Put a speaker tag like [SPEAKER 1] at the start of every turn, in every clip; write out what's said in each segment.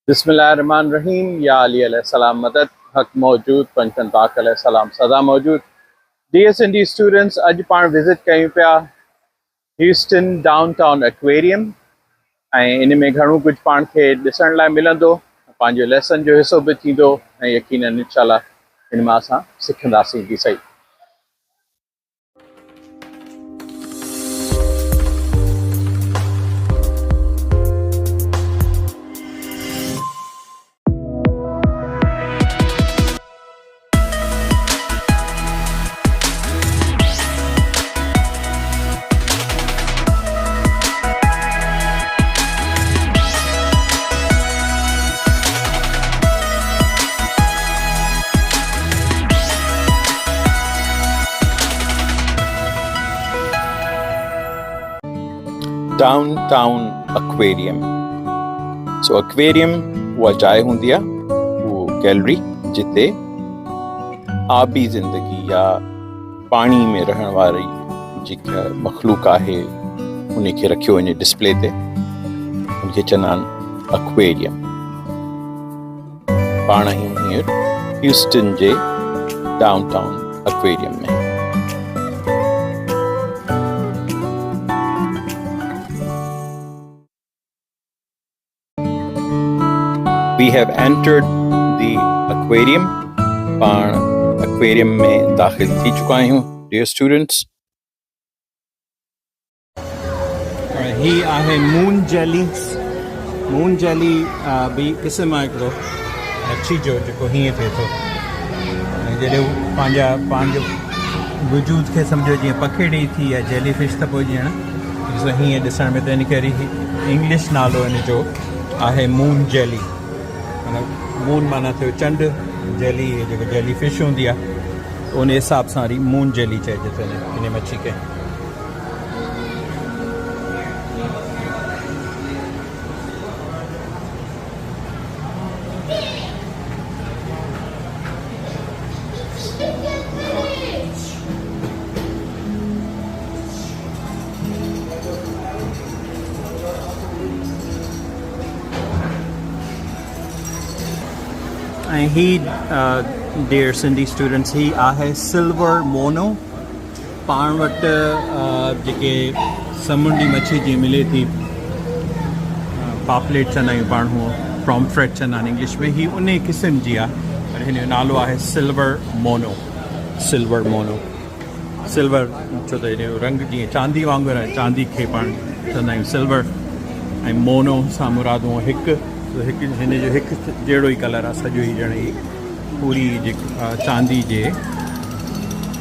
[SPEAKER 1] बिस्मिल्लाहिर्रहमानिर्रहीम। या अली अलैहिस्सलाम मदद, हक मौजूद, पंचन पाक अलैहिस्सलाम सदा मौजूद। DSND स्टूडेंट्स, अज पाण विज़िट कयूं पिया ह्यूस्टन डाउनटाउन एक्वेरियम ऐं इन में घणो कुछ पाण खे ॾिसण लाइ मिलंदो, पंहिंजो लेसन जो हिसो बि थींदो ऐं यकीनन इंशाअल्लाह इन मां असां सिखंदासीं बि सही।
[SPEAKER 2] Downtown aquarium. सो एक्वेरियम उहा जाइ हूंदी आहे, वो गैलरी जिते आबी ज़िंदगी या पानी में रहण वारी जेका मखलूक आहे उनखे रखियो वञे डिस्प्ले ते, उनखे चवंदा आहिनि एक्वेरियम। पाण आहियूं हींअर ह्यूस्टन जे डाउनटाउन एक्वेरियम में। We have entered the aquarium. पाण aquarium में दाखिल थी चुका आहियूं, dear students.
[SPEAKER 3] ही आहे मून जेली। मून जेली भी क़िस्म आहे हिकिड़ो मच्छी जो जेको हीअं थिए थो, जॾहिं पंहिंजो वजूद खे सम्झो जीअं पखेड़ी थी या जेली फिश त पोइ ॼण हीअं ॾिसण में त इन करे इंग्लिश नालो इन जो आहे मून जेली। मून माना थियो चंड, जेली जेको जेली फिश हूंदी आहे उन हिसाब सां वरी मून जेली चइजे थो इन मच्छी खे। ऐं ही डियर सिंधी स्टूडेंट्स, ही आहे सिल्वर मोनो। पाण वटि जेके समुंडी मच्छी जीअं मिले थी, पापलेट चवंदा आहियूं पाण, हूअ प्रॉम्फ्रेट चवंदा आहिनि इंग्लिश में, ही उन क़िस्म जी आहे, पर हिन जो नालो आहे silver mono. Silver mono, silver छो त हिन जो रंग जीअं चांदी वांगुरु आहे, चांदी खे पाण चवंदा आहियूं सिल्वर, ऐं मोनो सां मुराद हूअ हिकु हिन जो हिकु जहिड़ो ई कलर आहे, सॼो ई ॼण ई पूरी जेका चांदी जे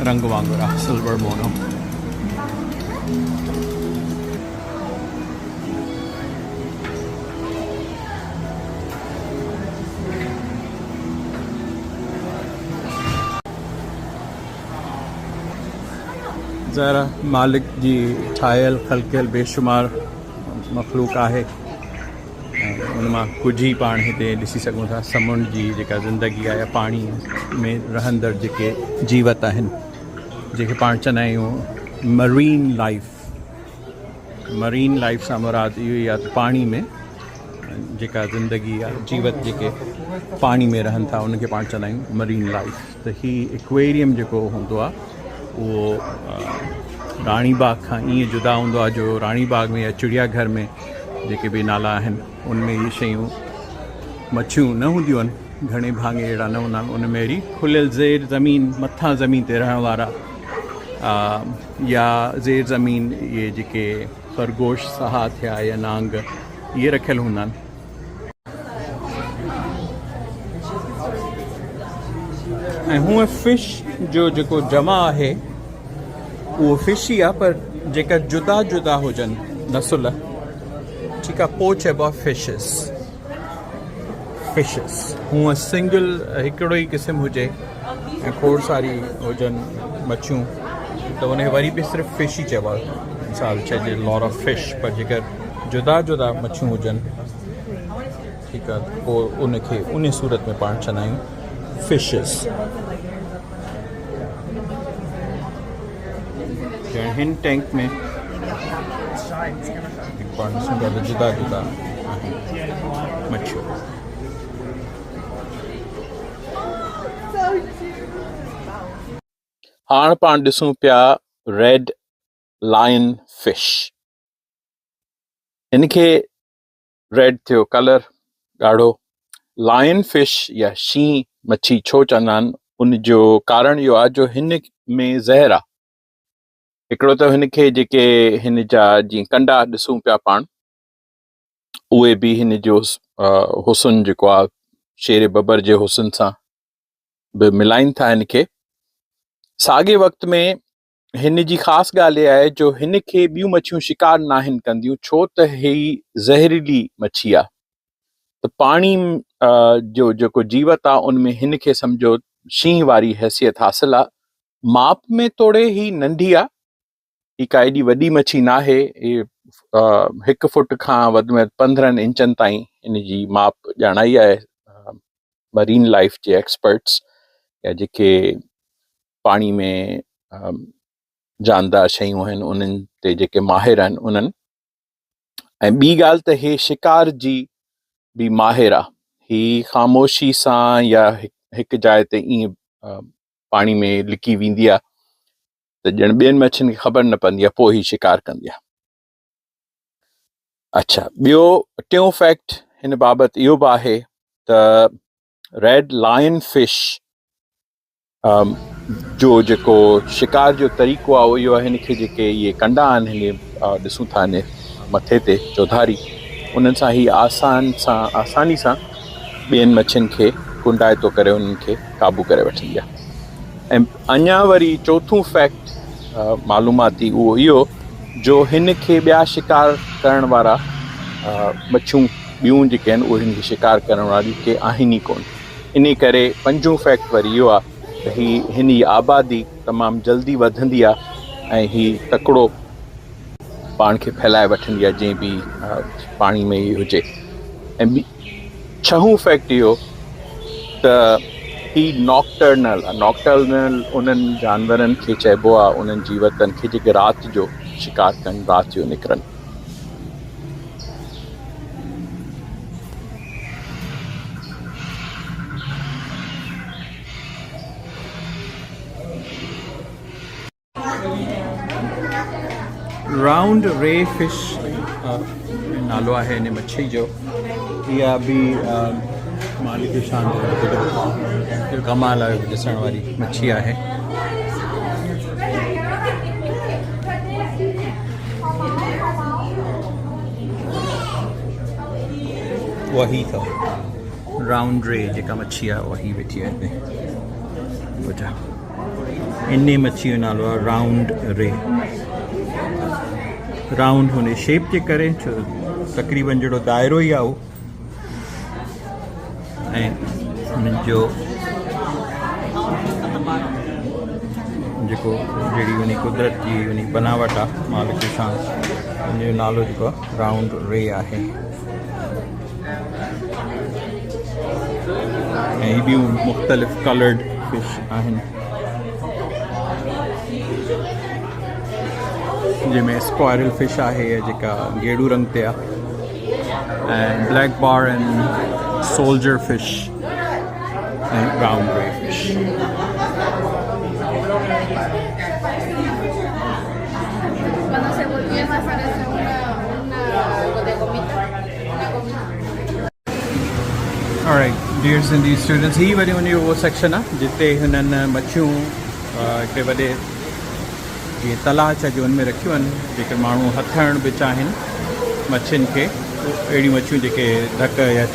[SPEAKER 3] रंग वांगुरु आहे सिल्वर मोनो। ज़रा मालिक जी ठाहियल ख़लकियल बेशुमार मखलूक आहे, उन मां कुझु ई पाण हिते ॾिसी सघूं था। समुंड जी जेका ज़िंदगी आहे, पाणी में रहंदड़ जेके जीवत आहिनि, जेके पाण चवंदा आहियूं मरीन लाइफ। मरीन लाइफ सां मुराद इहो ई आहे त पाणी में जेका ज़िंदगी आहे, जीवत जेके पाणी में रहनि था उनखे पाण चवंदा आहियूं मरीन लाइफ। त ही एक्वेरियम जेको हूंदो आहे उहो राणी बाग खां ईअं जुदा हूंदो आहे जो राणी बाग में या चिड़ियाघर में जेके बि नाला आहिनि उनमें इहे शयूं मच्छियूं न हूंदियूं आहिनि, घणे भाङे अहिड़ा न हूंदा आहिनि। उनमें वरी खुलियल ज़ेर ज़मीन, मथां ज़मीन ते रहण वारा या ज़ेर ज़मीन इहे जेके खरगोश साहा थिया या नांग, इहे रखियल हूंदा आहिनि। ऐं हूअं फिश जो जेको जमा आहे उहो फिश ई आहे, पर जेका जुदा जुदा हुजनि नसुल, ठीकु आहे, पोइ चइबो आहे फिशिस। फिशिस हूअं सिंगल हिकिड़ो ई क़िस्म हुजे ऐं खोड़ सारी हुजनि मच्छियूं त उनखे वरी बि सिर्फ़ु फिश ई चइबो आहे। मिसाल चइजे लॉट ऑफ फिश, पर जेकर जुदा जुदा मच्छियूं हुजनि, ठीकु आहे, पोइ उनखे उन सूरत में पाण चवंदा आहियूं फिशिस। हिन टैंक में पाण ॾिसूं था त जुदा जुदा आहिनि मच्छियूं।
[SPEAKER 2] हाणे पाण ॾिसूं पिया रेड लायन फिश। हिनखे रेड थियो कलर ॻाढ़ो। लायन फिश या शींहं मच्छी छो चवंदा आहिनि, उन जो कारण इहो आहे जो हिन में ज़हर आहे। हिकिड़ो त हिनखे जेके हिन जा जीअं कंडा ॾिसूं पिया पाण, उहे बि हिन जो हुस्न जेको आहे शेर बबर जे हुस्न सां बि मिलाइनि था हिनखे। साॻे वक़्त में हिन जी ख़ासि ॻाल्हि इहा आहे जो हिन खे ॿियूं मच्छियूं शिकार न आहिनि कंदियूं, छो त ही ज़हरीली मच्छी आहे। त पाणी जो जेको जीवत आहे उनमें हिन खे सम्झो शींहं वारी हैसियत हासिल आहे। माप में तोड़े ही नंढी आहे, ही का एॾी वॾी मच्छी न आहे। 1 फुट खां वधि में 15 इंचनि ताईं हिन जी माप ॼाणाई आहे मरीन लाइफ जे एक्सपर्ट्स या जेके पाणी में जानदार शयूं आहिनि उन्हनि ते जेके माहिर आहिनि उन्हनि। ऐं ॿी ॻाल्हि त हे शिकार जी बि माहिर आहे। ही ख़ामोशी सां या हिकु जाइ ते ईअं पाणी में लिकी वेंदी आहे त ॼण ॿियनि मच्छियुनि खे ख़बर न पवंदी आहे, पोइ ही शिकार कंदी आहे। अच्छा, ॿियो टियों फैक्ट हिन बाबति इहो बि आहे त रेड लायन फिश जो जेको शिकार जो तरीक़ो आहे उहो इहो आहे, हिनखे जेके इहे कंडा आहिनि हिन ॾिसूं था हिन मथे ते चौधारी, उन्हनि सां ही आसानी सां ॿियनि मच्छियुनि खे कुंडाए थो करे उन्हनि खे क़ाबू करे वठंदी आहे। ऐं अञा वरी चोथों फैक्ट मालूमाती उहो इहो जो हिन खे ॿिया शिकार करण वारा मच्छियूं ॿियूं जेके आहिनि उहे हिन खे शिकार करण वारियूं के आहिनि ई कोन। इन करे पंजों फैक्ट वरी इहो आहे त हिन जी आबादी तमामु जल्दी वधंदी आहे ऐं ही तकिड़ो पाण खे फैलाए वठंदी आहे जंहिं बि पाणी में ई हुजे। ऐं छहों फैक्ट इहो त ही नॉक्टर्नल उन्हनि जानवरनि खे चइबो आहे, उन्हनि जीवतनि खे जेके राति जो शिकार कनि, राति जो निकिरनि।
[SPEAKER 3] राउंड रे फिश नालो आहे हिन मच्छी जो। इहा बि मालिक शान जो कमाल आहे, ॾिसण वारी मच्छी आहे। वही अथव राउंड रे जेका मच्छी आहे वही वेठी आहे हिते वजह। इन मच्छी जो नालो आहे राउंड रे। राउंड हुन शेप जे करे, छो तक़रीबन जहिड़ो दाइरो ई आहे उहो। ऐं हुननि जो जेको जहिड़ी उन कुदरत जी उन बनावट आहे मालिक शान, हुनजो नालो जेको आहे राउंड रे आहे। ऐं ॿियूं मुख़्तलिफ़ कलर्ड फिश आहिनि जंहिंमें स्क्वायरल फिश आहे जेका गेड़ू रंग ते आहे, ऐं black bar and soldier fish ऐं ब्राउन रे fish. Alright, dear Sindhi students, ही वरी उन वो सेक्शन आहे जिते हुननि मच्छियूं हिकिड़े वॾे इहे तलाउ चइजो उनमें रखियूं आहिनि, जेके माण्हू हथणु बि चाहिनि मच्छियुनि खे, अहिड़ियूं मच्छियूं जेके धक या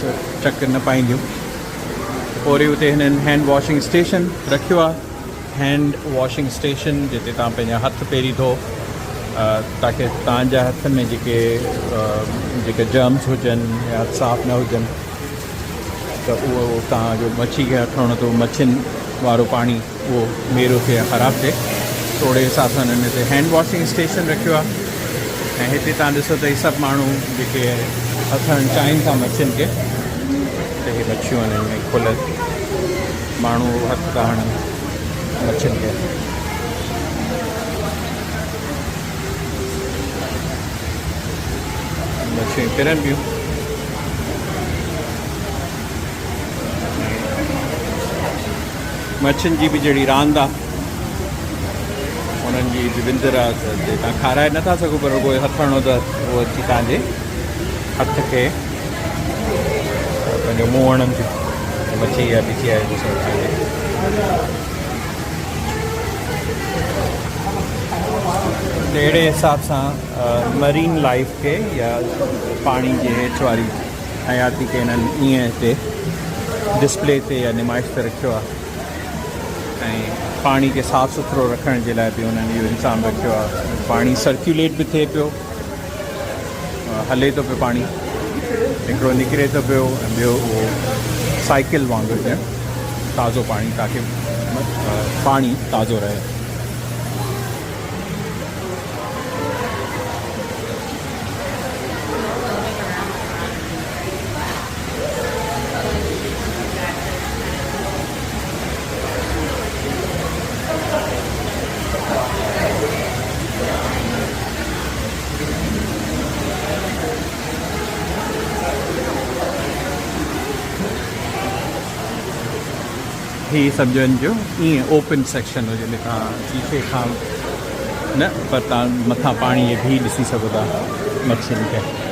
[SPEAKER 3] चक न पाईंदियूं। वरी उते हिननि हैंड वॉशिंग स्टेशन रखियो आहे। हैंड वॉशिंग स्टेशन जिते तव्हां पंहिंजा हथ पहिरीं धो, ताकी तव्हांजा हथनि में जेके जर्म्स हुजनि या हथ साफ़ न हुजनि त उहो तव्हांजो मच्छी खे खणो त मच्छियुनि वारो पाणी उहो मेरो खे ख़राबु थिए। थोरे हिसाब सां हिन ते हैंड वॉशिंग स्टेशन रखियो आहे। ऐं हिते तव्हां ॾिसो त इहे सभु माण्हू जेके हथणु चाहिनि था मच्छियुनि खे, त इहे मच्छियूं हिननि में खुलियल माण्हू हथ था हणनि मच्छियुनि खे। मच्छियूं फिरनि पियूं। मच्छियुनि जी बि जहिड़ी रांदि आहे उन्हनि जी विंदर आहे त तव्हां खाराए नथा सघो पर उहो हथु हणो त उहो अची तव्हांजे हथ खे पंहिंजो मुंहुं हणनि थियूं मच्छी या ॾिसी आहे ॾिसो तव्हांजे अहिड़े हिसाब सां मरीन लाइफ खे या पाणी जे हेठि वारी हयाती खे हिननि ईअं हिते डिस्प्ले ते या नुमाइश ते रखियो आहे ऐं पाणी खे साफ़ु सुथिरो रखण जे लाइ बि उन्हनि इहो इंतज़ाम रखियो आहे पाणी सर्कुलेट बि थिए पियो हले थो पियो पाणी हिकिड़ो निकिरे थो पियो ऐं ॿियो उहो साइकिल वांगुरु ॼण ताज़ो पाणी ताकी पाणी ताज़ो रहे ही सम्झनि जो ईअं ओपन सेक्शन हुजे जंहिंमें तव्हां शीशे खां न पर तव्हां मथां पाणीअ बि ॾिसी सघो था मच्छियुनि खे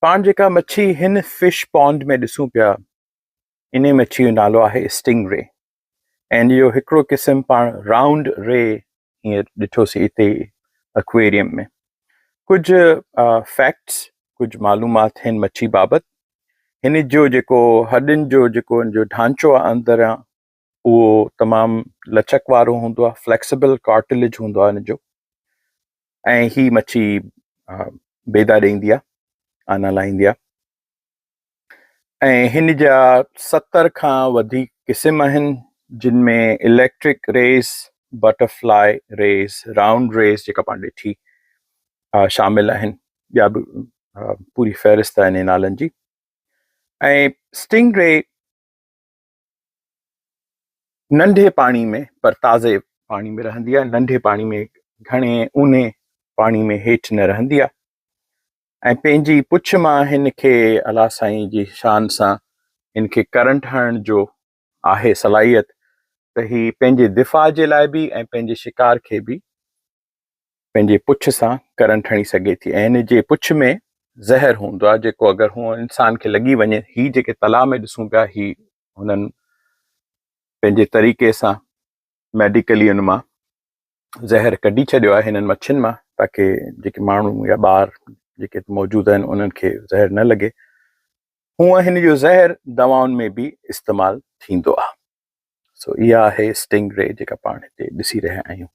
[SPEAKER 2] पाण जेका मच्छी हिन फिश पॉन्ड में ॾिसूं पिया इन मच्छी जो नालो आहे स्टिंग रे ऐं इहो हिकिड़ो क़िस्म पाण राउंड रे हीअं ॾिठोसीं हिते एक्वेरियम में कुझु फैक्ट्स कुझु मालूमात हिन मच्छी बाबति हिन जो जेको हॾनि जो जेको हिन जो ढांचो आहे अंदरां उहो तमामु लचक वारो हूंदो आहे फ्लैक्सिबल कार्टिलेज हूंदो आहे हिन जो ऐं ही मच्छी बेदा ॾींदी आहे आना लाहींदी आहे ऐं हिन जा 70 खां वधीक क़िस्म आहिनि जिन में electric race butterfly race round race जेका पाण ॾिठी शामिल आहिनि ॿिया बि पूरी फ़हरिस्त आहे इन नालनि जी ऐं स्टिंग रे नंढे पाणी में पर ताज़े पाणी में रहंदी आहे नंढे पाणी में घणे ऊने पाणी में हेठि न रहंदी आहे ऐं पंहिंजी पुछ मां हिन खे अलाह साईं जी शान सां हिन खे करंट हणण जो आहे सलाहियत त ही पंहिंजे दिफ़ा जे लाइ बि ऐं पंहिंजे शिकार खे बि पंहिंजे पुछ सां करंट हणी सघे थी ऐं हिन जे पुछ में ज़हर हूंदो आहे जेको अगरि हूअ इंसान खे लॻी वञे ही जेके तलाउ में ॾिसूं पिया ही हुननि पंहिंजे तरीक़े सां मेडिकली उन मां ज़हर कढी छॾियो आहे हिननि मच्छियुनि मां ताकी जेके माण्हू या ॿार जेके मौजूदु आहिनि उन्हनि खे ज़हर न लॻे हूअं हिन जो ज़हर दवाउनि में बि इस्तेमालु थींदो आहे सो इहा आहे स्टिंग रे जेका पाण हिते ॾिसी रहिया आहियूं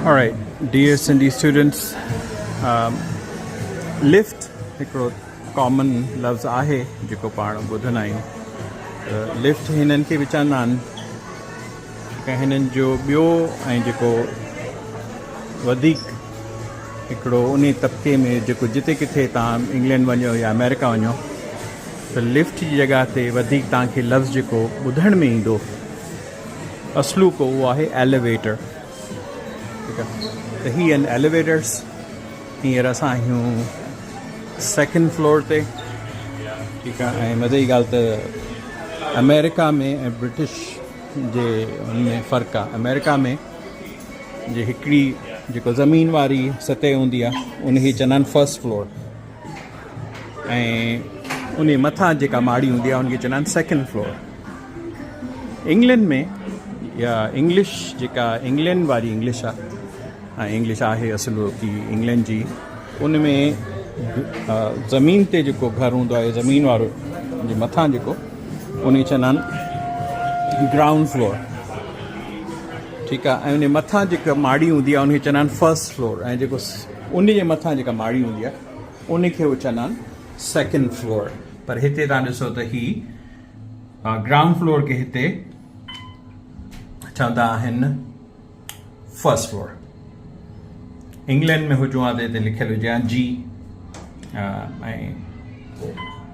[SPEAKER 3] All right, dear Sindhi students, lift हिकिड़ो कॉमन लफ़्ज़ आहे जेको पाण ॿुधंदा आहियूं लिफ्ट हिननि खे बि चवंदा आहिनि की हिननि जो ॿियो ऐं जेको वधीक हिकिड़ो उन तबिके में जेको जिते किथे तव्हां इंग्लैंड वञो या अमेरिका वञो त लिफ्ट जी जॻह ते वधीक तव्हांखे लफ़्ज़ जेको ॿुधण में ईंदो असलूको उहो आहे एलिवेटर। ठीकु आहे, त हीअ आहिनि एलिवेटर्स। हींअर असां आहियूं 2nd फ्लोर ते। ठीकु आहे, ऐं मज़े जी ॻाल्हि त अमेरिका में ऐं ब्रिटिश जे हुनमें फ़र्क़ु आहे। अमेरिका में जे हिकिड़ी जेको ज़मीन वारी सतह हूंदी आहे उनखे चवंदा आहिनि 1st फ्लोर, ऐं उन मथां जेका माड़ी हूंदी आहे उनखे चवंदा आहिनि 2nd फ्लोर। इंग्लैंड में या इंग्लिश जेका इंग्लैंड वारी इंग्लिश आहे ऐं इंग्लिश आहे असुलु की इंग्लैंड जी, उन में ज़मीन ते जेको घरु हूंदो आहे ज़मीन वारो जे मथां जेको उन चवंदा आहिनि ग्राउंड फ्लोर। ठीकु आहे, ऐं उन मथां जेका माड़ी हूंदी आहे उनखे चवंदा आहिनि 1st फ्लोर, ऐं जेको उन जे मथां जेका माड़ी हूंदी आहे उनखे उहे चवंदा आहिनि 2nd फ्लोर। पर हिते तव्हां ॾिसो त ही ग्राउंड फ्लोर खे हिते चवंदा आहिनि 1st फ्लोर। इंग्लैंड में हुजो आहे त हिते लिखियलु हुजे आहे जी, ऐं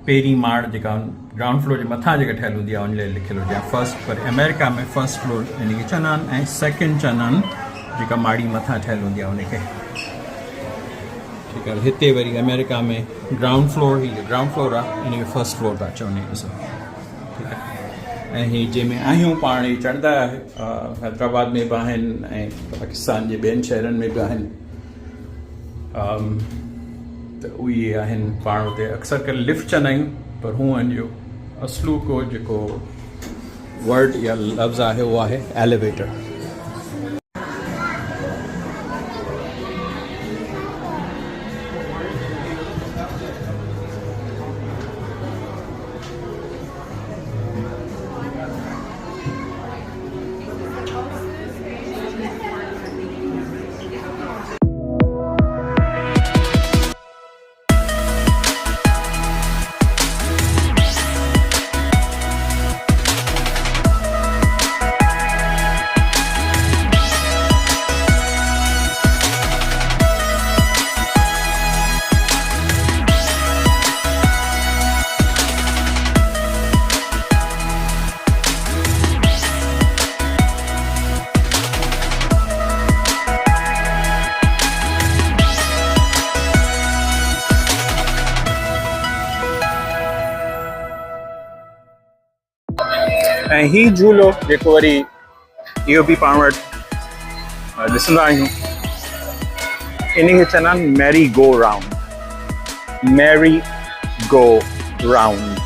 [SPEAKER 3] पहिरीं माड़ जेका ग्राउंड फ्लोर जे मथां जेका ठहियलु हूंदी आहे उन लाइ लिखियलु हुजे आहे 1st। पर अमेरिका में 1st फ्लोर इनखे चवंदा आहिनि, ऐं 2nd चवंदा आहिनि जेका माड़ी मथां ठहियलु हूंदी आहे उनखे। ठीकु आहे, हिते वरी अमेरिका में ग्राउंड फ्लोर ही ग्राउंड फ्लोर आहे, इनखे 1st फ्लोर था चवनि ॾिसो। ठीकु आहे, ऐं हीअ जंहिंमें आहियूं पाण ही चढ़ंदा हैदराबाद में बि आहिनि ऐं पाकिस्तान जे ॿियनि शहरनि में बि आहिनि, त उहे आहिनि पाण हुते अक्सर करे लिफ्ट चवंदा आहियूं, पर हूअं जो असलू को जेको वर्ड या लफ़्ज़ आहे उहो आहे एलिवेटर। ऐं ही झूलो जेको वरी इहो बि पाण वटि ॾिसंदा आहियूं, इनखे चवंदा आहिनि merry go round. Merry go round,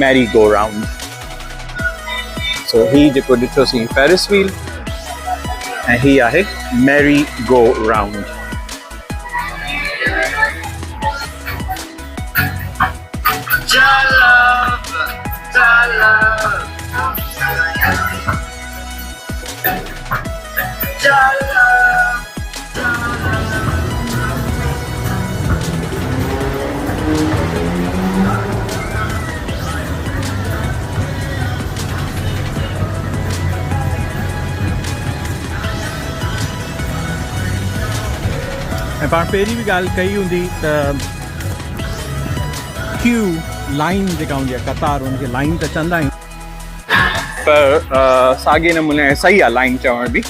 [SPEAKER 3] merry go round. सो ही जेको ॾिठोसीं फेरिस व्हील, ऐं ही आहे मैरी गो राउंड। ऐं पाण पहिरीं बि ॻाल्हि कई हूंदी त क्यू लाइन जेका हूंदी आहे कतार, हुनखे लाइन त चवंदा आहियूं, पर साॻिए नमूने सही आहे लाइन चवण बि,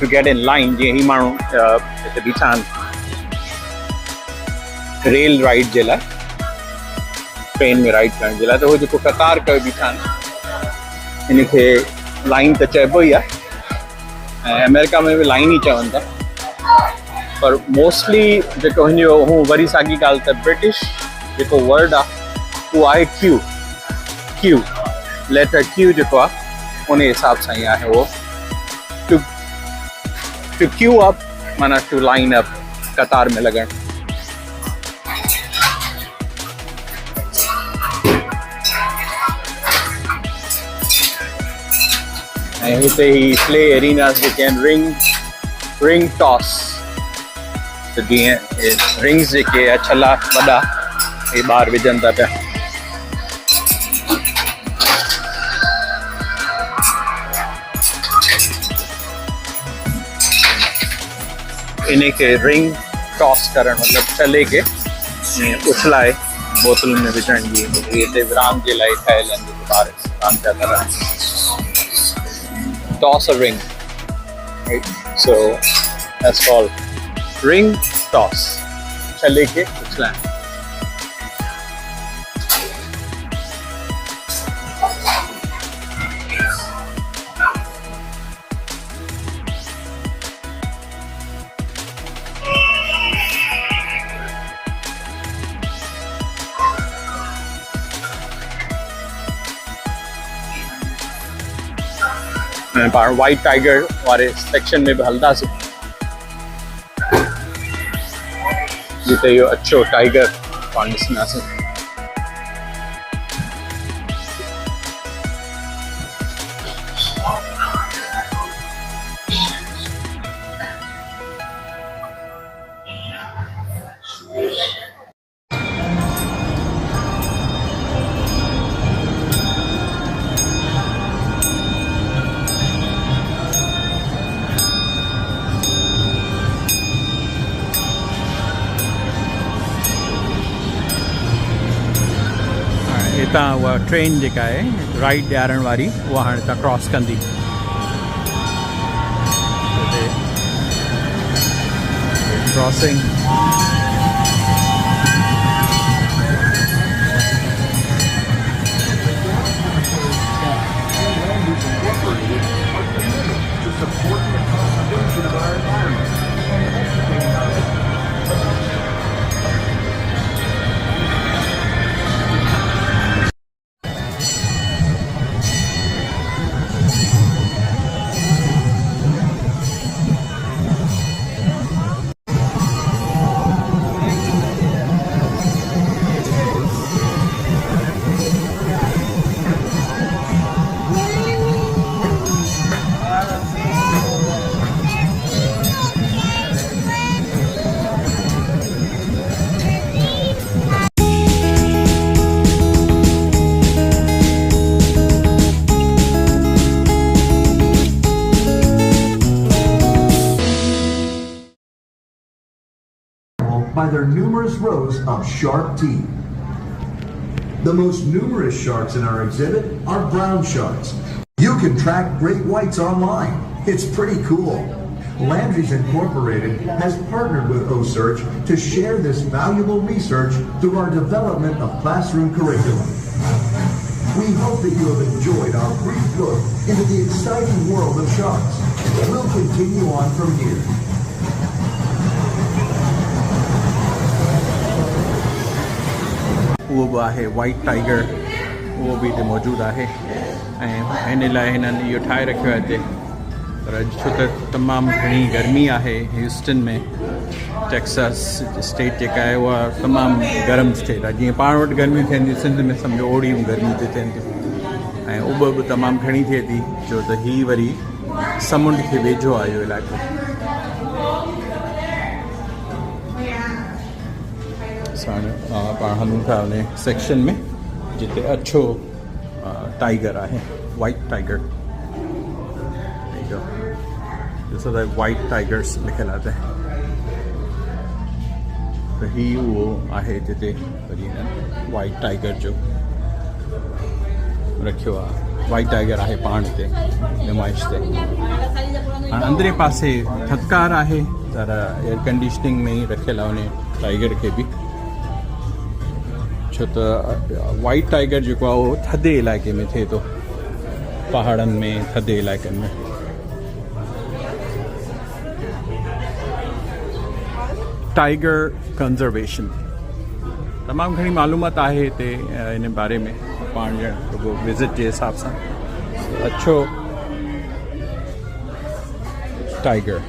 [SPEAKER 3] टू गेट इन लाइन। जीअं ही माण्हू हिते बीठा आहिनि रेल राइड जे लाइ, ट्रेन में राइड करण जे लाइ, त उहो जेको कतार करे बीठा आहिनि इनखे लाइन त चइबो ई आहे, ऐं अमेरिका में बि लाइन ई चवनि था। पर मोस्टली जेको हिनजो हू वरी साॻी ॻाल्हि त ब्रिटिश जेको वर्ड आहे उहो आहे क्यू। क्यू लेटर क्यू जेको आहे उन हिसाब सां ई आहे उहो टू क्यू अप, माना टू लाइन अप, कतार में लॻण। ऐं हिते ही प्ले एरिनास जेके आहिनि रिंग टॉस, त जीअं रिंग्स जेके छला वॾा हे ॿार विझनि था पिया।
[SPEAKER 1] इन्हें के रिंग टॉस करण मतलब चले के उछलाए बोतल में विझण जी ये ते विराम जे लाइ ठहियल आहिनि जेके ॿार रांदि पिया करनि toss a ring right so that's called ring toss चले के उछलाएं पाण वाइट टाइगर वारे सेक्शन में भी हलंदासीं जिते इहो अच्छो टाइगर पाण ॾिसंदासीं हितां उहा ट्रेन जेका आहे राइड ॾियारण वारी उहा हाणे हितां क्रॉस कंदी crossing
[SPEAKER 4] by their numerous rows of sharp teeth. The most numerous sharks in our exhibit are brown sharks. You can track great whites online. It's pretty cool. Landry's Incorporated has partnered with OSearch to share this valuable research through our development of classroom curriculum. We hope that you have enjoyed our brief look into the exciting world of sharks. We'll continue on from here.
[SPEAKER 3] उहो बि आहे white tiger उहो बि हिते मौजूदु आहे ऐं हिन लाइ हिननि इहो ठाहे रखियो आहे हिते पर छो त तमामु घणी गर्मी आहे ह्यूस्टन में टेक्सास स्टेट जेका आहे उहा तमामु गरम स्टेट आहे जीअं पाण वटि गर्मियूं थियनि थियूं सिंध में सम्झो ओड़ियूं गर्मियूं हिते थियनि थियूं ऐं उब बि तमामु घणी थिए थी छो त हीअ वरी समुंड खे वेझो आहे इहो इलाइक़ो पाण हलूं था उन सेक्शन में जिते अच्छो टाइगर आहे वाइट टाइगर ॾिसो त वाइट टाइगर्स लिखियलु आहे त हीउ उहो आहे जिते वरी वाइट टाइगर जो रखियो आहे वाइट टाइगर आहे पाण हिते नुमाइश ते हाणे अंदरे पासे थधिकार आहे पर एयर कंडीशनिंग में ई रखियलु आहे उन टाइगर खे बि छो त वाइट टाइगर जेको आहे उहो थधे इलाइक़े में थिए थो पहाड़नि में थधे इलाइक़नि में टाइगर कंजर्वेशन तमामु घणी मालूमात आहे हिते इन बारे में पाण ॼण विज़िट जे हिसाब सां अच्छो टाइगर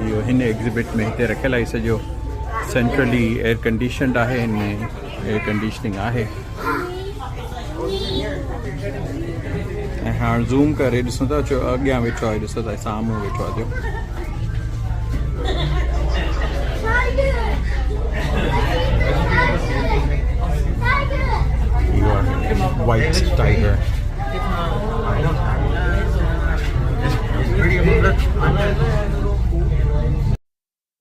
[SPEAKER 3] इहो हिन एग्ज़िबिट में हिते रखियलु आहे सॼो सेंट्रली एयर कंडीशनड आहे हिन में एयर कंडीशनिंग आहे ऐं हाणे ज़ूम करे ॾिसूं था छो अॻियां वेठो आहे ॾिसो था साम्हूं वेठो आहे white tiger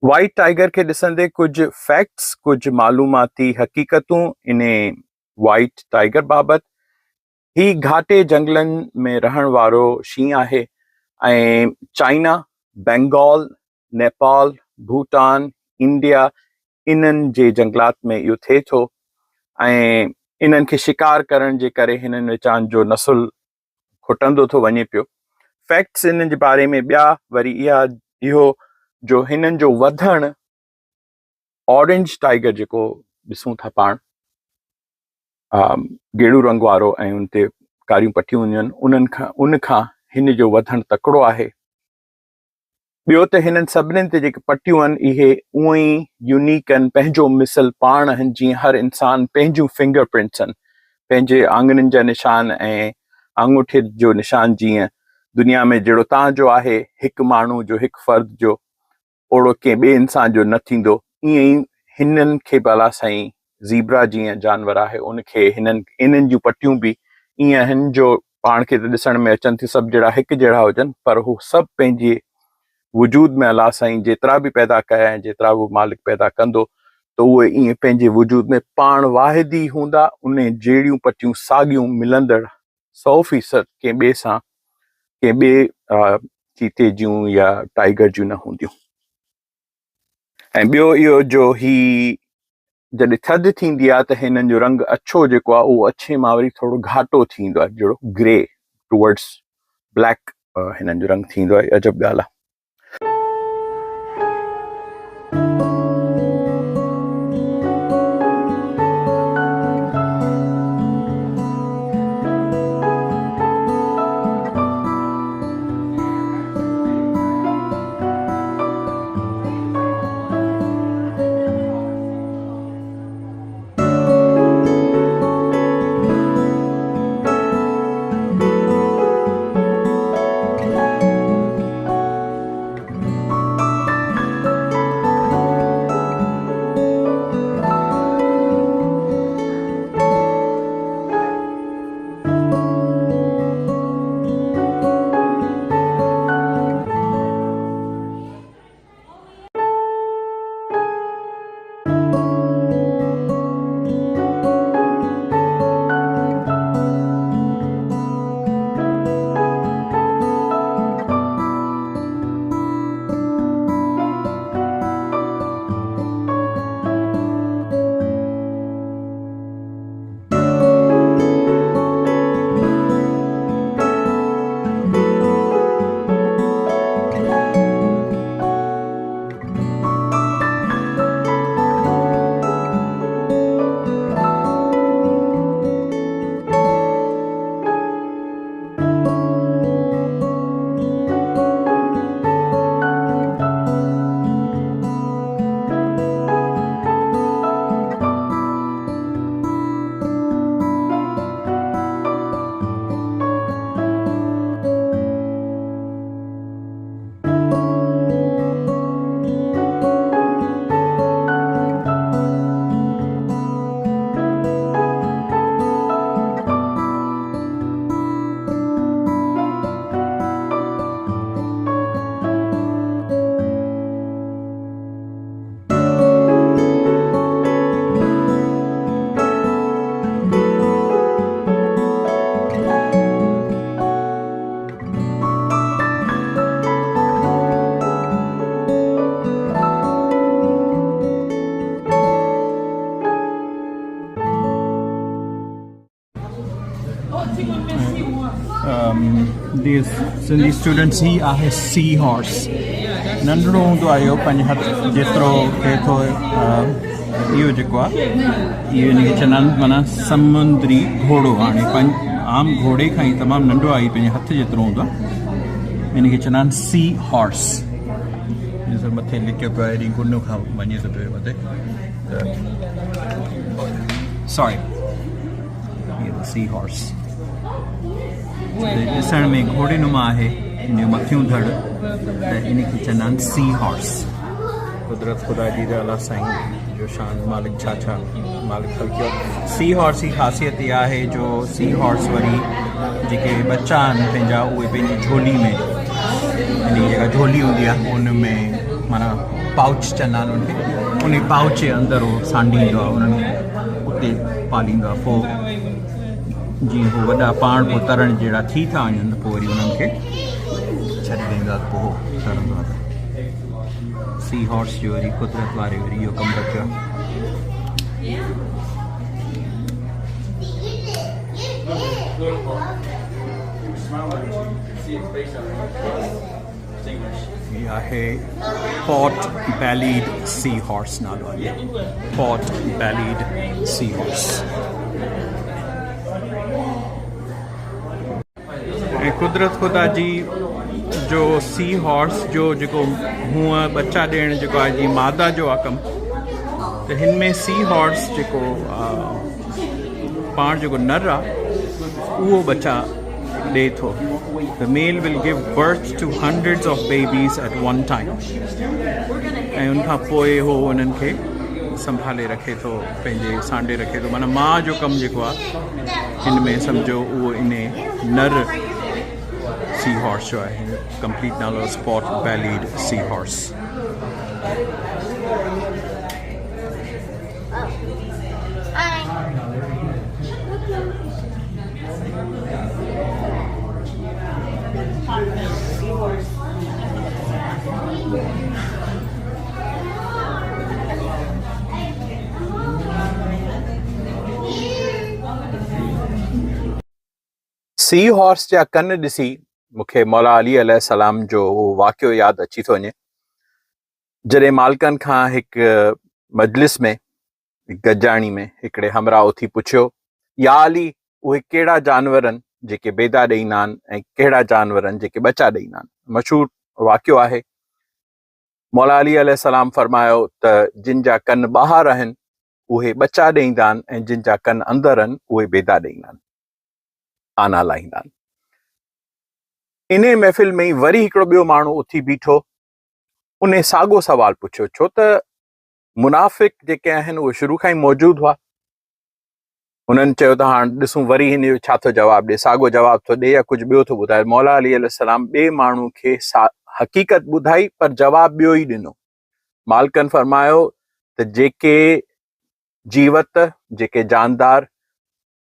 [SPEAKER 2] वाइट टाइगर खे ॾिसंदे कुझु फैक्ट्स, कुझु मालूमाती हक़ीक़तूं इन वाइट टाइगर बाबति। ही घाटे जंगलनि में रहण वारो शींहुं आहे ऐं चाइना, बंगाल, नेपाल, भूटान, इंडिया इन्हनि जे जंगलात में इहो थिए थो ऐं इन्हनि खे शिकार करण जे करे हिननि विचां जो नसुल खुटंदो थो वञे पियो। फैक्ट्स इन्हनि जे बारे में ॿिया वरी इहो जो हिननि जो वधणु ऑरेंज टाइगर जेको ॾिसूं था पाण, गेड़ू रंग वारो ऐं उन ते कारियूं पटियूं हूंदियूं आहिनि, उन खां हिन जो वधणु तकिड़ो आहे। ॿियो त हिननि सभिनीनि ते जेके पटियूं आहिनि इहे उअं ई यूनिक आहिनि, पंहिंजो मिसल पाण आहिनि, जीअं हर इंसान पंहिंजूं फिंगर प्रिंट्स आहिनि, पंहिंजे आङुरियुनि जा निशान ऐं आङूठे जो निशान। जीअं दुनिया में जहिड़ो तव्हांजो आहे हिकु माण्हू जो, हिकु फ़र्द जो, ओड़ो कंहिं ॿिए इंसान जो न थींदो, ईअं ई हिननि खे भला साईं ज़ीब्रा जीअं जानवर आहे उनखे इन्हनि जूं पटियूं बि ईअं आहिनि जो पाण खे त ॾिसण में अचनि थियूं सभु जहिड़ा हिकु जहिड़ा हुजनि, पर हू सभु पंहिंजे वजूद में अलाह साईं जेतिरा बि पैदा कया ऐं जेतिरा उहो मालिक पैदा कंदो त उहे ईअं पंहिंजे वजूद में पाण वाहिद ई हूंदा। उन जहिड़ियूं पटियूं साॻियूं मिलंदड़ 100% कंहिं ॿिए सां, कंहिं ॿिए चीते जूं या टाइगर जूं न हूंदियूं। ऐं ॿियो इहो जो ही जॾहिं थधि थींदी आहे त हिननि जो रंग अछो जेको आहे उहो अछे मां वरी थोरो घाटो थींदो आहे, जहिड़ो ग्रे टुवर्ड्स ब्लैक हिननि जो रंग थींदो आहे। अजब ॻाल्हि आहे।
[SPEAKER 3] सिंधी स्टूडेंट्स ही आहे सी हॉर्स। नंढड़ो हूंदो आहे इहो, पंहिंजे हथ जेतिरो थिए थो। इहो जेको आहे इहो हिनखे चवंदा आहिनि माना समुंद्री घोड़ो। हाणे आम घोड़े खां ई तमामु नंढो आहे, पंहिंजे हथ जेतिरो हूंदो आहे। हिनखे चवंदा आहिनि सी हॉर्स। मथे लिखियो पियो आहे, हेॾी गुन खां वञे थो पियो मथे। सॉरी, सी हॉर्स ॾिसण में घोड़े नुमा आहे, हिन जूं मथियूं धड़, त इनखे चवंदा आहिनि सी हॉर्स। कुदरत ख़ुदा जी अलाह साईं जो शान, मालिक छा मालिक ख़लक़ियो। सी हॉर्स जी ख़ासियत इहा आहे जो सी हॉर्स वरी जेके बच्चा आहिनि पंहिंजा, उहे पंहिंजी झोली में, हिन जेका झोली हूंदी आहे उन में माना पाउच चवंदा आहिनि उनखे, उन पाउच जे अंदरि उहो सांडींदो आहे, उन्हनि उते पालींदो आहे। पोइ जीअं उहो वॾा पाण पोइ तरण जहिड़ा थी था वञनि त पोइ वरी उन्हनि खे छॾे ॾींदो आहे, पोइ तरंदो आहे। सी हॉर्स जो वरी कुदरत वारे वरी इहो कमु रखियो आहे। ये आहे पॉट बैलीड सी हॉर्स नालो आहे, पॉट बैलीड सी हॉर्स। ऐं कुदरत ख़ुदा जी जो सी हॉर्स जो जेको हूअं बच्चा ॾियणु जेको आहे जीअं मादा जो आहे कमु, त हिन में सी हॉर्स जेको पाण जेको नर आहे उहो बच्चा ॾे थो। The male will give birth to hundreds of babies at one time, ऐं उनखां पोइ उहो उन्हनि खे संभाले रखे थो, पंहिंजे सांडे रखे थो। माना माउ जो कमु जेको आहे हिन में सम्झो उहो इन नर सी हॉर्स जो आहे। कंप्लीट नालो spot bellied sea horse.
[SPEAKER 2] Sea horse जा कन ॾिसी मूंखे मौला अली अलैहिस्सलाम जो उहो वाक़ियो यादि अची थो वञे, जॾहिं मालिकनि खां हिकु मजलिस में गजाणी में हिकिड़े हमरा उथी पुछियो, या अली उहे कहिड़ा जानवर आहिनि जेके बेदा ॾेईंदा आहिनि ऐं कहिड़ा जानवर आहिनि जेके बचा ॾेईंदा आहिनि। मशहूर वाक़ियो आहे। मौला अली अलैहिस्सलाम फरमायो त जिन जा कन ॿाहिरि आहिनि उहे बचा ॾेईंदा आहिनि ऐं जिन जा कन अंदरि आहिनि उहे बेदा ॾेईंदा आहिनि, आना लाहींदा आहिनि। इन महफ़िल में ई वरी हिकिड़ो ॿियो माण्हू उथी बीठो, उन साॻियो सवाल पुछियो, छो त मुनाफ़िक जेके आहिनि उहे शुरू खां ई मौजूदु हुआ। हुननि चयो त हाणे ॾिसूं वरी हिन जो छा थो जवाबु ॾिए, साॻियो जवाबु थो ॾिए या कुझु ॿियो थो ॿुधाए। मौला अली अलैहिस्सलाम ॿिए माण्हू खे हक़ीक़त ॿुधाई पर जवाबु ॿियो ई ॾिनो। मालिकनि फरमायो त जेके जीवत, जेके जानदार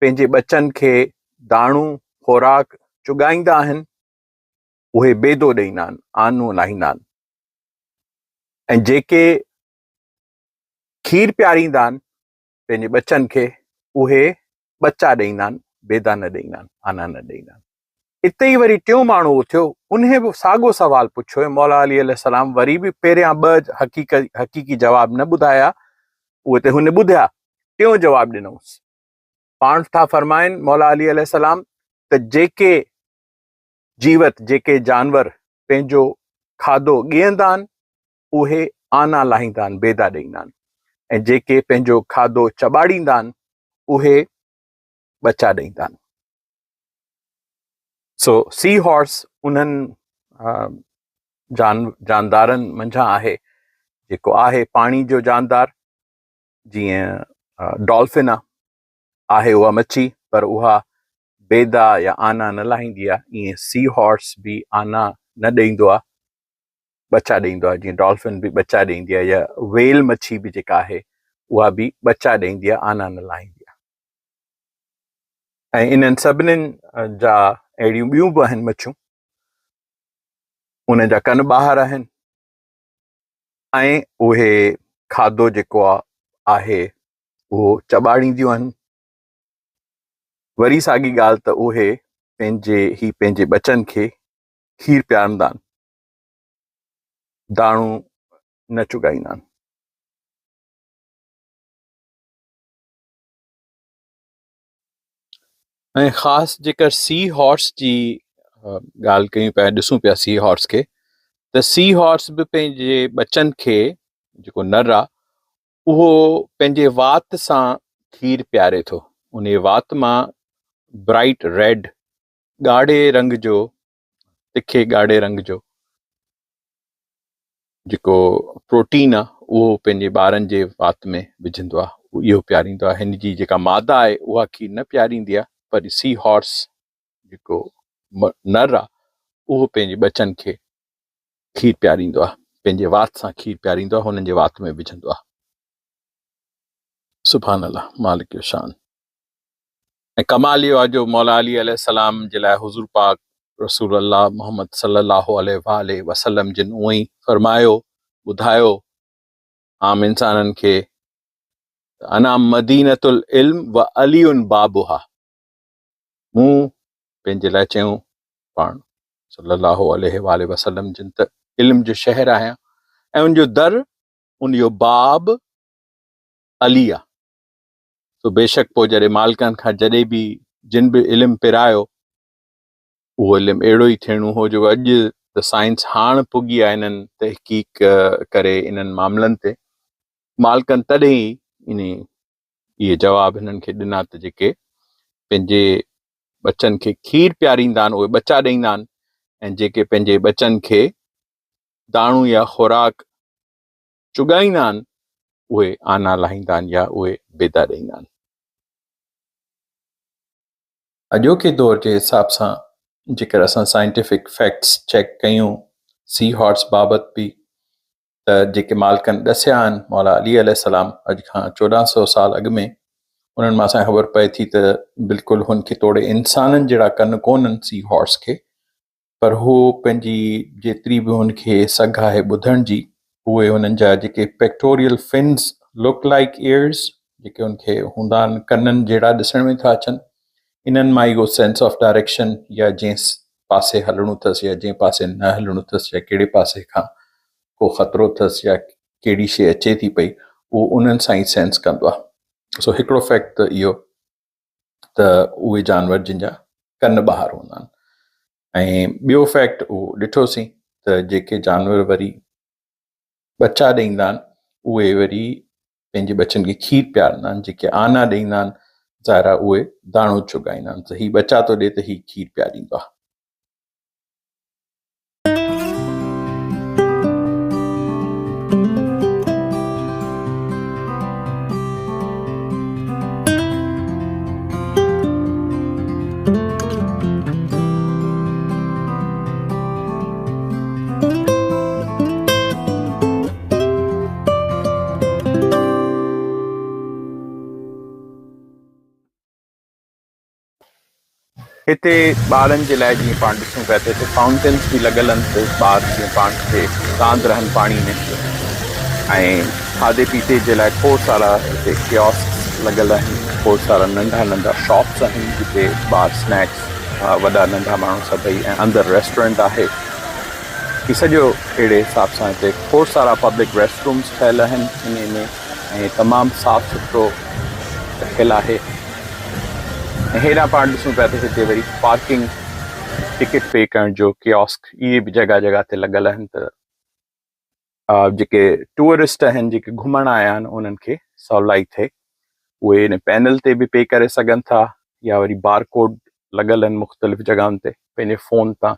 [SPEAKER 2] पंहिंजे बचनि खे दाणू खुराक चुगाईंदा आहिनि उहे बेदो ॾेईंदा आहिनि, आनू लाहींदा आहिनि, ऐं जेके खीर पियारींदा आहिनि पंहिंजे बचनि खे उहे बच्चा ॾेईंदा आहिनि, बेदा न ॾेईंदा आहिनि, आना न ॾेईंदा आहिनि। हिते ई वरी टियों माण्हू उथियो, उन बि साॻियो सवाल पुछियो। मौला अली अलैहिस्सलाम वरी बि पहिरियां ॿ हक़ीक़ी जवाब न ॿुधाया, उहे त हुन ॿुधिया, टियों जवाबु ॾिनोसि। पाण था फरमाइनि मौला अली अलैहिस्सलाम त जेके जीवत, जेके जानवर पंहिंजो खाधो ॻीहंदा आहिनि उहे आना लाहींदा आहिनि, बेदा ॾेईंदा आहिनि, ऐं जेके पंहिंजो खाधो चॿाड़ींदा आहिनि उहे बच्चा ॾेईंदा आहिनि। सो सी हॉर्स उन्हनि जानदारनि मंझां आहे जेको आहे पाणी जो जानदार। जीअं डॉल्फिन आहे उहा मच्छी, पर उहा बेदा या आना न लाहींदी आहे, ईअं सी हॉर्स बि आना न ॾेईंदो आहे, बच्चा ॾेईंदो आहे। जीअं डॉल्फिन बि बच्चा ॾेईंदी आहे, या वेल मच्छी बि जेका आहे उहा बि बच्चा ॾेईंदी आहे, आना न लाहींदी आहे। ऐं इन्हनि सभिनीनि जा अहिड़ियूं ॿियूं बि आहिनि मच्छियूं, उन जा कन ॿाहिरि आहिनि ऐं उहे खाधो जेको आहे उहो चॿाड़ींदियूं आहिनि। वरी साॻी ॻाल्हि त उहे पंहिंजे बचनि खे खीर पियारंदा आहिनि, दाणू न चुगाईंदा आहिनि। ऐं ख़ासि जेकर सी हॉर्स जी ॻाल्हि कयूं पिया, ॾिसूं पिया सी हॉर्स खे, त सी हॉर्स बि पंहिंजे बचनि खे जेको नर आहे उहो पंहिंजे वात सां खीर पियारे थो। उन वात मां ब्राइट रेड, ॻाढ़े रंग जो, तिखे ॻाढ़े रंग जो जेको प्रोटीन आहे उहो पंहिंजे ॿारनि जे वात में विझंदो आहे, इहो पियारींदो आहे। हिन जी जेका मादा आहे उहा खीर न पियारींदी आहे, पर सी हॉर्स जेको नर आहे उहो पंहिंजे बचनि खे खीर पियारींदो आहे, पंहिंजे वात सां खीर पीआरींदो आहे, हुननि जे वात में विझंदो आहे। सुभान अल्लाह, मालिक जो शान। ऐं कमाल इहो आहे जो मौला अली अलैहिस्सलाम जे लाइ हुज़ूर पाक रसूल अल्लाह मोहम्मद सल्लल्लाहु अलैहि वसल्लम जिन उहो ई फरमायो, ॿुधायो आम इंसाननि खे, अना मदीनतुल इल्म व अलीउन बाबुहा। मूं पंहिंजे लाइ चयूं पाण सल्लल्लाहु अलैहि वसल्लम जिन त इल्म जो शहर आहियां ऐं उनजो दर, उनजो बाब अली आहे। तो बेशक पोइ जॾहिं मालिकनि खां जॾहिं बि जिन बि इल्मु पिरायो, उहो इल्मु अहिड़ो ई थियणो हो जो अॼु त साइंस हाणे पुगी आहे इन्हनि तहक़ीक़ करे इन्हनि मामलनि ते, मालिकनि तॾहिं ई इहे जवाब हिननि खे ॾिना त जेके पंहिंजे बचनि खे खीर पीआरींदा आहिनि उहे बचा ॾींदा आहिनि, ऐं जेके पंहिंजे बचनि खे दाणू या खुराक चुगाईंदा आहिनि उहे आना लाहींदा आहिनि या उहे बेदा ॾींदा आहिनि। अॼोके दौर जे हिसाब सां जेकर असां साइंटिफिक फैक्ट्स चेक कयूं सी हॉर्स बाबति बि, त जेके मालिकनि ॾसिया आहिनि मौला अली अलैहिस्सलाम अॼु खां 1400 साल अॻु में, उन्हनि मां असांखे ख़बर पए थी त बिल्कुलु हुनखे तोड़े इंसाननि जहिड़ा कन कोन्हनि सी हॉर्स खे, पर हू पंहिंजी जेतिरी बि हुनखे सघ आहे ॿुधण जी, उहे हुननि जा जेके pectoral fins look like years जेके हुनखे हूंदा आहिनि, कननि जहिड़ा ॾिसण में था अचनि, इन्हनि मां इहो सेंस ऑफ डायरेक्शन या जंहिं पासे हलणो अथसि या जंहिं पासे न हलणो अथसि या कहिड़े पासे खां को ख़तरो अथसि या कहिड़ी शइ अचे थी पई, उहो उन्हनि सां ई सेंस कंदो आहे। सो हिकिड़ो फैक्ट त इहो त उहे जानवर जिन जा कन ॿाहिरि हूंदा आहिनि, ऐं ॿियो फैक्ट उहो ॾिठोसीं त जेके जानवर वरी बच्चा ॾींदा आहिनि उहे वरी पंहिंजे बचनि खे खीर पीआरींदा आहिनि, जेके आना ॾींदा आहिनि ज़ाहिर आहे उहे दाणो चुगाईंदा आहिनि, त हीउ बचा थो ॾिए त हीउ खीर पीआरींदो आहे। हिते ॿारनि जे लाइ जीअं पाण ॾिसूं पिया त हिते फाउंटेन्स बि लॻल आहिनि, त ॿार जीअं पाण खे रांदि रहनि पाणी में, ऐं खाधे पीते जे लाइ खोड़ सारा हिते कियोस्क लॻल आहिनि, खोड़ सारा नंढा नंढा शॉप्स आहिनि जिते ॿार स्नैक्स, वॾा नंढा माण्हू सभई, ऐं अंदरि रेस्टोरेंट आहे। ही सॼो अहिड़े हिसाब सां हिते खोड़ सारा पब्लिक रेस्टरूम्स ठहियल आहिनि इन में, ऐं तमामु साफ़ सुथिरो रखियलु आहे। ऐं हेॾां पाण ॾिसूं पिया त हिते वरी पार्किंग टिकट पे करण जो कियोस्क इहे बि जॻह जॻह ते लॻल आहिनि, त जेके टूरिस्ट आहिनि जेके घुमण आया आहिनि उन्हनि खे सवलाई थिए, उहे इन पैनल ते बि पे करे सघनि था, या वरी बार कोड लॻल आहिनि मुख़्तलिफ़ जॻहियुनि ते, पंहिंजे फ़ोन तां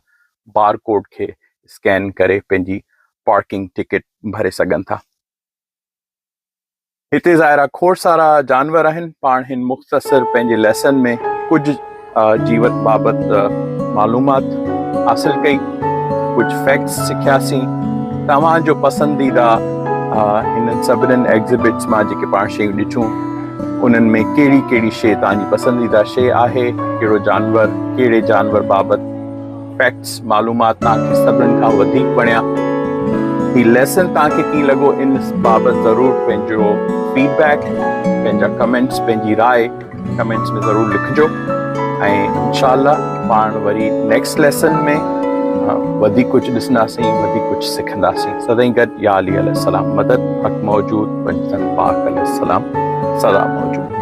[SPEAKER 2] बार कोड खे स्कैन करे पंहिंजी पार्किंग टिकट भरे सघनि था। हिते ज़ाहिर आहे खोड़ सारा जानवर आहिनि। पाण हिन मुख़्तसर पंहिंजे लेसन में कुझु जीवत बाबति मालूमात हासिल कई, कुझु फैक्ट्स सिखियासीं। तव्हांजो पसंदीदा हिन सभिनीनि एग्ज़िबिट्स मां जेके पाण शयूं ॾिठूं उन्हनि में कहिड़ी कहिड़ी शइ तव्हांजी पसंदीदा शइ आहे, कहिड़ो जानवर, कहिड़े जानवर बाबति फैक्ट्स मालूमात तव्हांखे सभिनीनि खां वधीक वणिया। ही लेसन तव्हांखे कीअं लॻो इन बाबति ज़रूरु पंहिंजो फीडबैक, पंहिंजा कमेंट्स, पंहिंजी राय कमेंट्स में ज़रूरु लिखिजो। ऐं इंशाअल्लाह पाण वरी नेक्स्ट लेसन में वधीक कुझु ॾिसंदासीं, वधीक कुझु सिखंदासीं। सदाईं गॾु या अली अलैहिस्सलाम मदद, हक़ मौजूद, पंजतन पाक अलैहिस्सलाम सदा मौजूद।